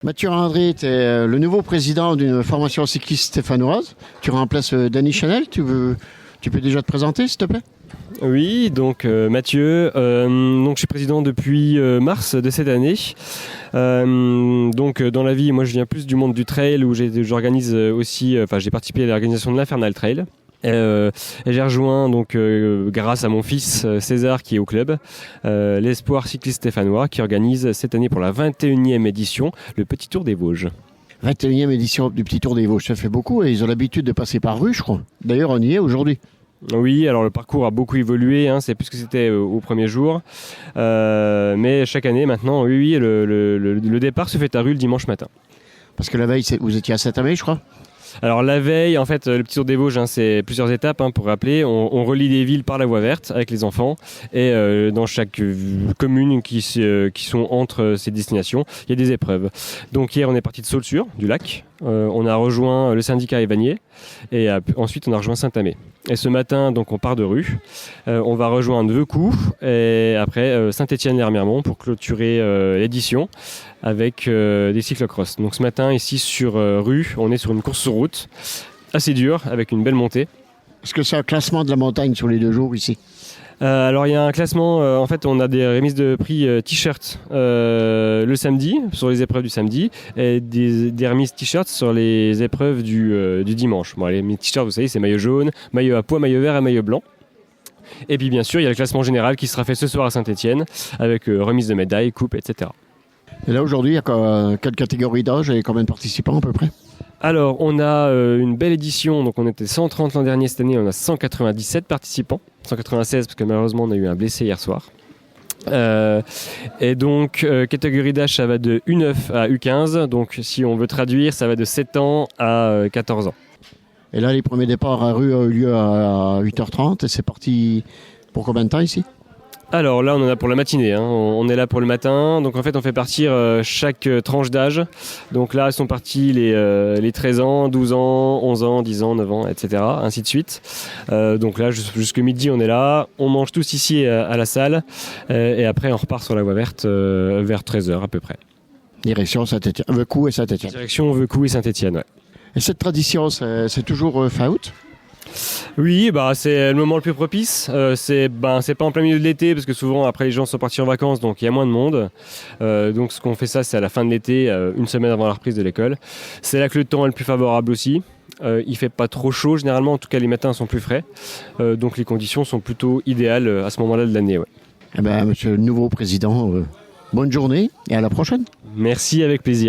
Mathieu André, tu es le nouveau président d'une formation cycliste stéphanoise. Tu remplaces Dany Chanel. Tu peux déjà te présenter, s'il te plaît? Oui, donc Mathieu, donc je suis président depuis mars de cette année. Donc dans la vie, moi je viens plus du monde du trail où j'organise aussi, j'ai participé à l'organisation de l'Infernal Trail. Et j'ai rejoint donc grâce à mon fils César qui est au club l'Espoir cycliste stéphanois qui organise cette année pour la 21e édition le Petit Tour des Vosges. 21e édition du Petit Tour des Vosges, ça fait beaucoup et ils ont l'habitude de passer par rue, je crois. D'ailleurs, on y est aujourd'hui. Oui, alors le parcours a beaucoup évolué, c'est plus ce que c'était au premier jour. Mais chaque année maintenant, oui, le départ se fait à rue le dimanche matin. Parce que la veille, vous étiez à Saint-Amé, je crois. Alors la veille, en fait, le Petit Tour des Vosges, c'est plusieurs étapes pour rappeler. On relie des villes par la voie verte avec les enfants et dans chaque commune qui sont entre ces destinations, il y a des épreuves. Donc hier, on est parti de Saulxures, du lac. On a rejoint le syndicat Évanier et ensuite on a rejoint Saint-Amé. Et ce matin, donc on part de rue. On va rejoindre Veucous et après Saint-Étienne-l'Hermiermont pour clôturer l'édition avec des cyclocross. Donc ce matin ici sur rue, on est sur une course sur route assez dure avec une belle montée. Est-ce que c'est un classement de la montagne sur les 2 jours ici? Alors il y a un classement, en fait on a des remises de prix t-shirt le samedi, sur les épreuves du samedi, et des remises t-shirt sur les épreuves du dimanche. Bon, les t-shirts, vous savez, c'est maillot jaune, maillot à pois, maillot vert et maillot blanc. Et puis bien sûr il y a le classement général qui sera fait ce soir à Saint-Étienne, avec remise de médailles, coupe, etc. Et là aujourd'hui, il y a quelle catégorie d'âge et combien de participants à peu près? Alors on a une belle édition, donc on était 130 l'an dernier, cette année on a 197 participants, 196 parce que malheureusement on a eu un blessé hier soir. Et donc catégorie d'âge ça va de U9 à U15, donc si on veut traduire ça va de 7 ans à 14 ans. Et là les premiers départs à rue ont eu lieu à 8h30 et c'est parti pour combien de temps ici? Alors là on en a pour la matinée, on est là pour le matin, donc en fait on fait partir chaque tranche d'âge. Donc là ils sont partis les 13 ans, 12 ans, 11 ans, 10 ans, 9 ans, etc. ainsi de suite. Donc là jusque midi on est là, on mange tous ici à la salle et après on repart sur la voie verte vers 13h à peu près. Direction Saint-Étienne, Veucous et Saint-Étienne. Direction Veucous et Saint-Étienne, ouais. Et cette tradition c'est toujours fin août? Oui, c'est le moment le plus propice. C'est pas en plein milieu de l'été parce que souvent après les gens sont partis en vacances, donc il y a moins de monde. Donc ce qu'on fait ça, c'est à la fin de l'été, une semaine avant la reprise de l'école. C'est là que le temps est le plus favorable aussi. Il fait pas trop chaud généralement, en tout cas les matins sont plus frais. Donc les conditions sont plutôt idéales à ce moment-là de l'année. Ouais. Eh ben, monsieur le nouveau président, bonne journée et à la prochaine. Merci, avec plaisir.